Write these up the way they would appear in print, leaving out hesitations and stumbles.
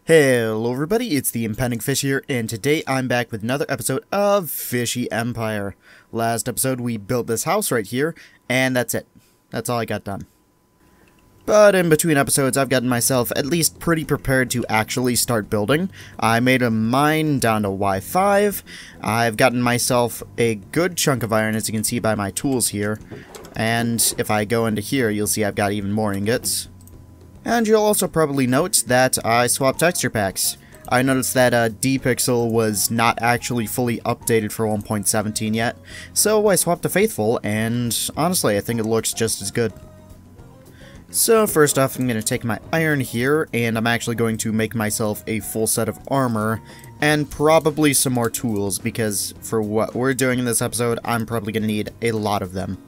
Hello everybody, it's the impending Fish here, and today I'm back with another episode of Fishy Empire. Last episode we built this house right here, and that's it. That's all I got done. But in between episodes, I've gotten myself at least pretty prepared to actually start building. I made a mine down to Y5. I've gotten myself a good chunk of iron, as you can see by my tools here. And if I go into here, you'll see I've got even more ingots. And you'll also probably note that I swapped texture packs. I noticed that D-Pixel was not actually fully updated for 1.17 yet, so I swapped to Faithful, and honestly, I think it looks just as good. So first off, I'm going to take my iron here, and I'm actually going to make myself a full set of armor, and probably some more tools, because for what we're doing in this episode, I'm probably going to need a lot of them.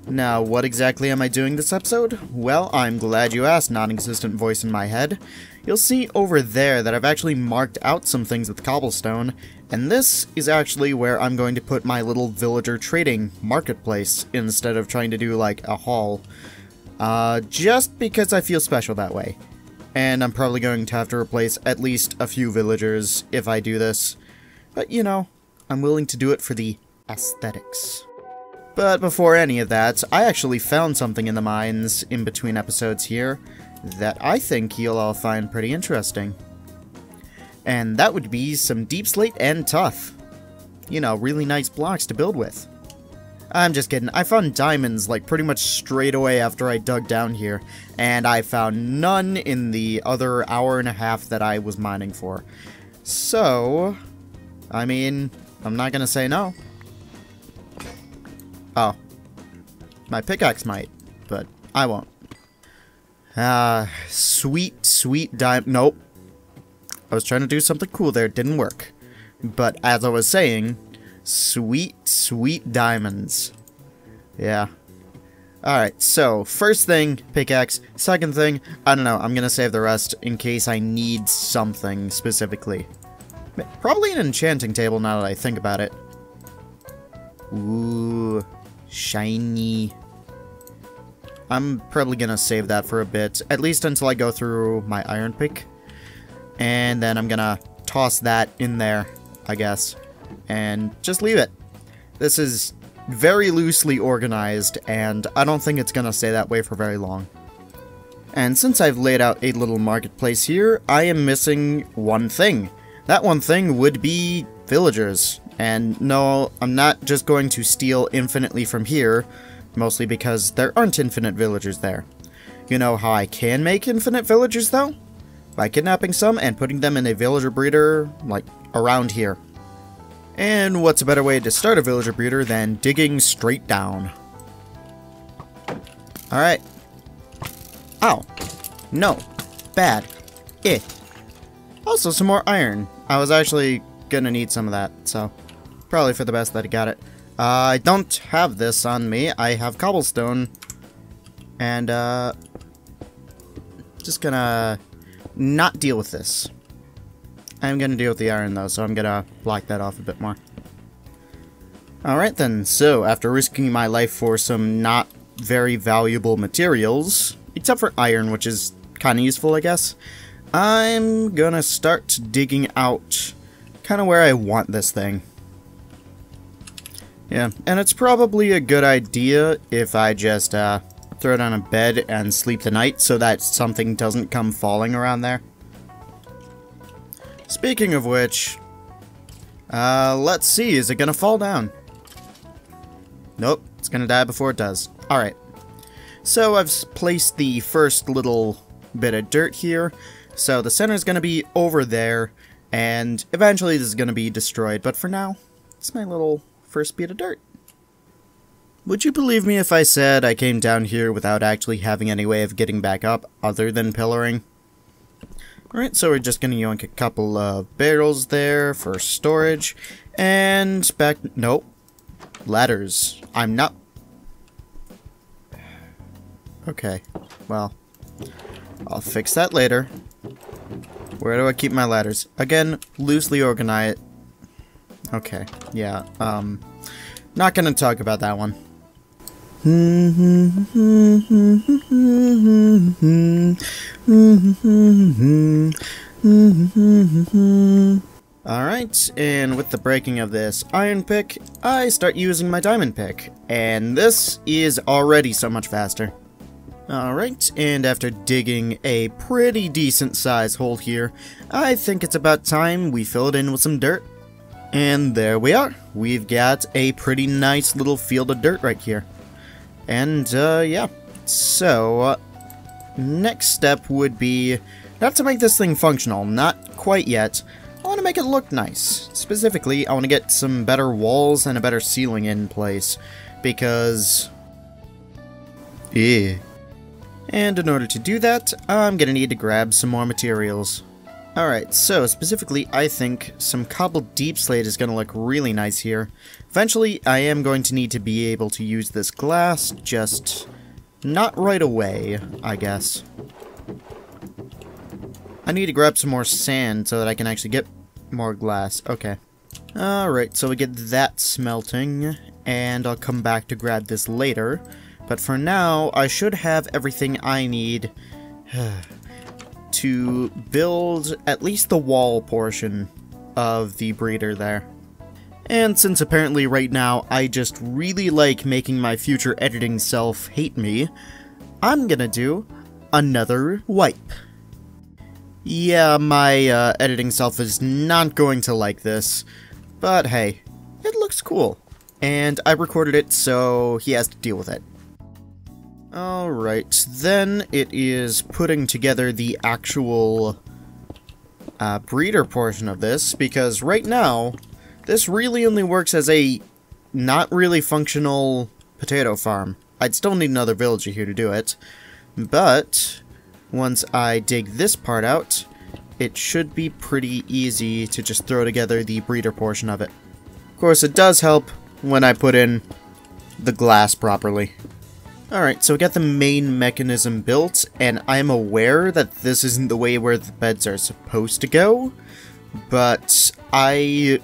Now, what exactly am I doing this episode? Well, I'm glad you asked, non-existent voice in my head. You'll see over there that I've actually marked out some things with cobblestone, and this is actually where I'm going to put my little villager trading marketplace instead of trying to do like a hall. Just because I feel special that way. And I'm probably going to have to replace at least a few villagers if I do this. But you know, I'm willing to do it for the aesthetics. But before any of that, I actually found something in the mines in between episodes here that I think you'll all find pretty interesting. And that would be some deep slate and tuff. You know, really nice blocks to build with. I'm just kidding. I found diamonds like pretty much straight away after I dug down here, and I found none in the other hour and a half that I was mining for. So, I mean, I'm not gonna say no. Oh. My pickaxe might, but I won't. Sweet diamond. Nope. I was trying to do something cool there, it didn't work. But as I was saying, sweet diamonds. Yeah. Alright, so, first thing, pickaxe. Second thing, I don't know, I'm gonna save the rest in case I need something specifically. Probably an enchanting table now that I think about it. Ooh, shiny. I'm probably gonna save that for a bit, at least until I go through my iron pick. And then I'm gonna toss that in there, I guess. And just leave it. This is very loosely organized, and I don't think it's gonna stay that way for very long. And since I've laid out a little marketplace here, I am missing one thing. That one thing would be villagers. And no, I'm not just going to steal infinitely from here, mostly because there aren't infinite villagers there. You know how I can make infinite villagers, though? By kidnapping some and putting them in a villager breeder, like, around here. And what's a better way to start a villager breeder than digging straight down? Alright. Ow. No. Bad. Eh. Also, some more iron. I was actually gonna need some of that, so probably for the best that I got it. I don't have this on me. I have cobblestone. And, just gonna not deal with this. I'm gonna deal with the iron, though, so I'm gonna block that off a bit more. Alright then, so after risking my life for some not very valuable materials, except for iron, which is kinda useful, I guess, I'm gonna start digging out kind of where I want this thing. Yeah, and it's probably a good idea if I just throw it on a bed and sleep the night so that something doesn't come falling around there. Speaking of which, let's see, is it gonna fall down? Nope, it's gonna die before it does. Alright, so I've placed the first little bit of dirt here, so the center is gonna be over there, and eventually this is gonna be destroyed, but for now, it's my little first bit of dirt. Would you believe me if I said I came down here without actually having any way of getting back up other than pillaring? Alright, so we're just gonna yoink a couple of barrels there for storage, and back, nope, ladders. I'm not, okay, well, I'll fix that later. Where do I keep my ladders? Again, loosely organized. Okay, yeah, not gonna talk about that one. Alright, and with the breaking of this iron pick, I start using my diamond pick, and this is already so much faster. Alright, and after digging a pretty decent size hole here, I think it's about time we fill it in with some dirt. And there we are. We've got a pretty nice little field of dirt right here. And, yeah. So, next step would be not to make this thing functional, not quite yet. I want to make it look nice. Specifically, I want to get some better walls and a better ceiling in place, because... And in order to do that, I'm gonna need to grab some more materials. Alright, so specifically, I think some cobbled deep slate is gonna look really nice here. Eventually, I am going to need to be able to use this glass, just not right away, I guess. I need to grab some more sand so that I can actually get more glass. Okay. Alright, so we get that smelting, and I'll come back to grab this later. But for now, I should have everything I need to build at least the wall portion of the breeder there. And since apparently right now I just really like making my future editing self hate me, I'm gonna do another wipe. Yeah, my editing self is not going to like this, but hey, it looks cool. And I recorded it, so he has to deal with it. Alright, then it is putting together the actual breeder portion of this, because right now, this really only works as a not really functional potato farm. I'd still need another villager here to do it, but once I dig this part out, it should be pretty easy to just throw together the breeder portion of it. Of course, it does help when I put in the glass properly. Alright, so we got the main mechanism built, and I'm aware that this isn't the way where the beds are supposed to go, but I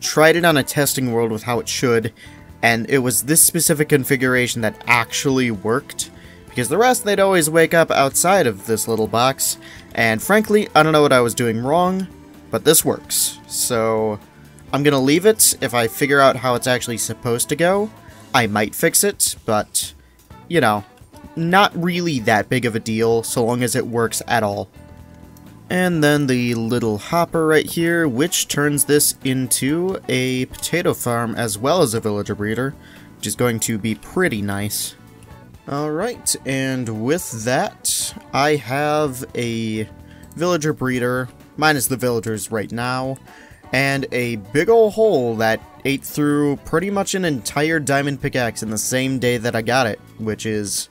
tried it on a testing world with how it should, and it was this specific configuration that actually worked, because the rest they'd always wake up outside of this little box, and frankly, I don't know what I was doing wrong, but this works. So I'm gonna leave it. If I figure out how it's actually supposed to go, I might fix it, but you know, not really that big of a deal, so long as it works at all. And then the little hopper right here, which turns this into a potato farm as well as a villager breeder, which is going to be pretty nice. Alright, and with that, I have a villager breeder, minus the villagers right now, and a big ol' hole that ate through pretty much an entire diamond pickaxe in the same day that I got it, which is,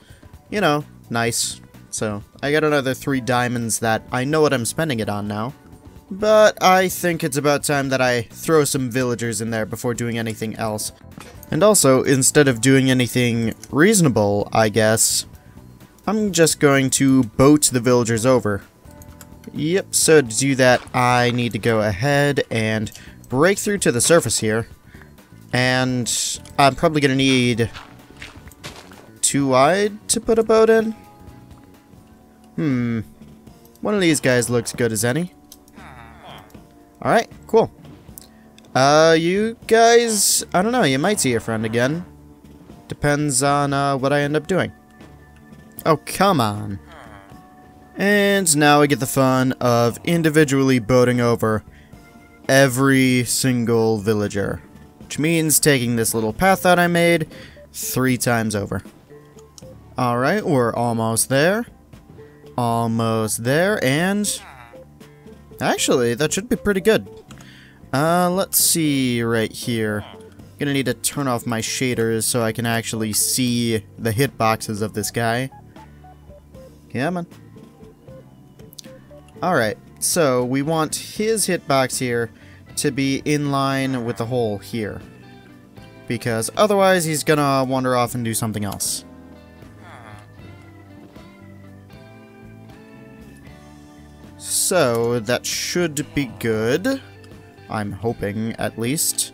you know, nice. So, I got another 3 diamonds that I know what I'm spending it on now. But I think it's about time that I throw some villagers in there before doing anything else. And also, instead of doing anything reasonable, I guess, I'm just going to boat the villagers over. Yep, so to do that, I need to go ahead and break through to the surface here. And I'm probably going to need 2 wide to put a boat in. One of these guys looks good as any. Alright, cool. You guys, I don't know, you might see your friend again. Depends on what I end up doing. Oh, come on. And now we get the fun of individually boating over every single villager. Which means taking this little path that I made 3 times over. Alright, we're almost there. Almost there, and actually, that should be pretty good. Let's see right here. Gonna need to turn off my shaders so I can actually see the hitboxes of this guy. Yeah, man. Alright, so we want his hitbox here to be in line with the hole here. Because otherwise he's gonna wander off and do something else. So, that should be good. I'm hoping, at least.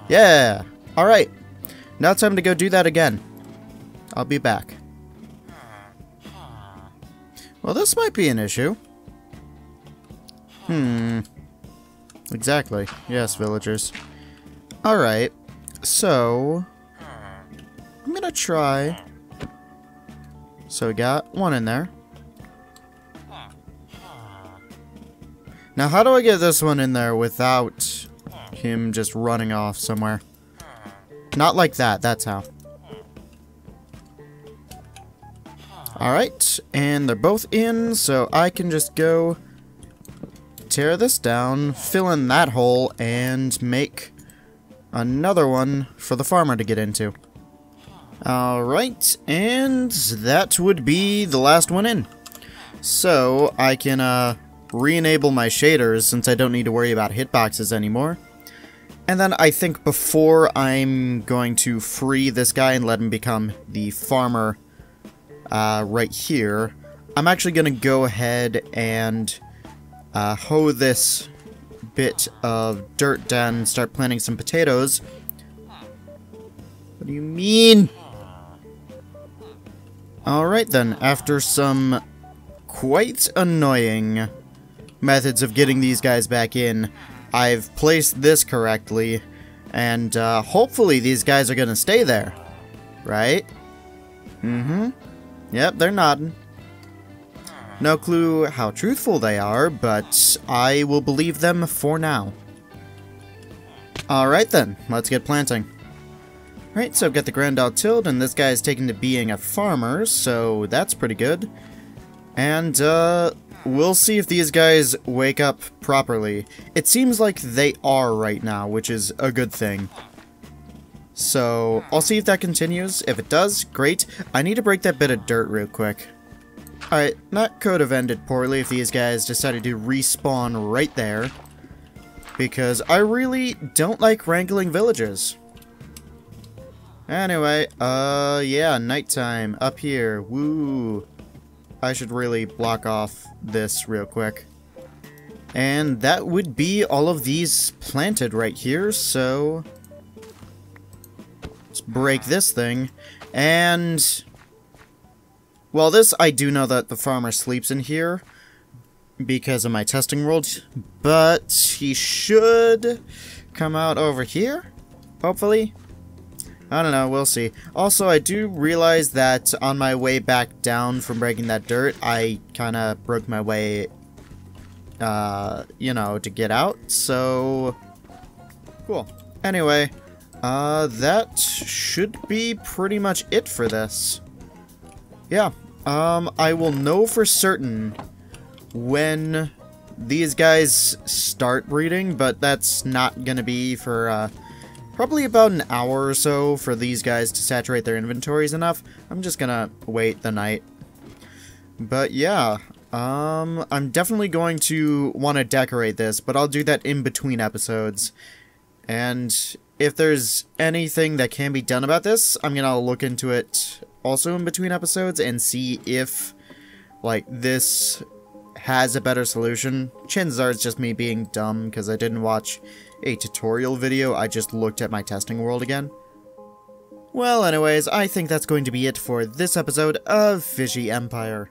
Yeah! Alright. Now it's time to go do that again. I'll be back. Well, this might be an issue. Exactly. Yes, villagers. Alright. So, I'm gonna try. So we got one in there. Now, how do I get this one in there without him just running off somewhere? Not like that, that's how. Alright, and they're both in, so I can just go tear this down, fill in that hole, and make another one for the farmer to get into. Alright, and that would be the last one in. So, I can re-enable my shaders since I don't need to worry about hitboxes anymore. And then I think before I'm going to free this guy and let him become the farmer right here, I'm actually going to go ahead and hoe this bit of dirt down and start planting some potatoes. What do you mean? Alright then, after some quite annoying methods of getting these guys back in, I've placed this correctly, and hopefully these guys are gonna stay there, right? Yep, they're nodding. No clue how truthful they are, but I will believe them for now. Alright then, let's get planting. Alright, so I've got the ground all tilled, and this guy's taken to being a farmer, so that's pretty good. And, we'll see if these guys wake up properly. It seems like they are right now, which is a good thing. So, I'll see if that continues. If it does, great. I need to break that bit of dirt real quick. Alright, that could have ended poorly if these guys decided to respawn right there. Because I really don't like wrangling villagers. Anyway, yeah, nighttime, up here, woo. I should really block off this real quick. And that would be all of these planted right here, so let's break this thing. And, well, this, I do know that the farmer sleeps in here because of my testing world, but he should come out over here, hopefully. I don't know, we'll see. Also, I do realize that on my way back down from breaking that dirt, I kind of broke my way, you know, to get out, so cool. Anyway, that should be pretty much it for this. Yeah, I will know for certain when these guys start breeding, but that's not gonna be for, probably about an hour or so for these guys to saturate their inventories enough. I'm just gonna wait the night. But yeah, I'm definitely going to want to decorate this, but I'll do that in between episodes. And if there's anything that can be done about this, I'm gonna look into it also in between episodes and see if, like, this has a better solution. Chances are it's just me being dumb because I didn't watch a tutorial video, I just looked at my testing world again. Well, anyways, I think that's going to be it for this episode of Fishy Empire.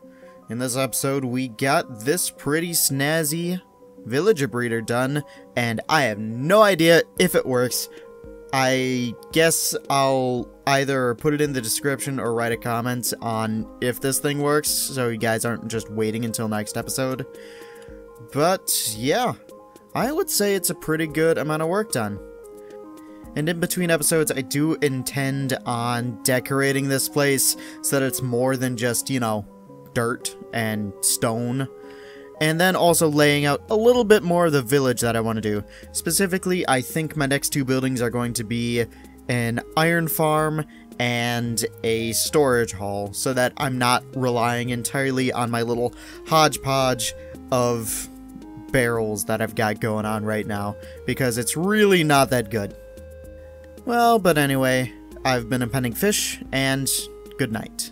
In this episode, we got this pretty snazzy villager breeder done, and I have no idea if it works. I guess I'll either put it in the description or write a comment on if this thing works, so you guys aren't just waiting until next episode. But, yeah. I would say it's a pretty good amount of work done. And in between episodes, I do intend on decorating this place so that it's more than just, you know, dirt and stone. And then also laying out a little bit more of the village that I want to do. Specifically, I think my next two buildings are going to be an iron farm and a storage hall, so that I'm not relying entirely on my little hodgepodge of barrels that I've got going on right now, because it's really not that good. Well, but anyway, I've been Impending Fish, and good night.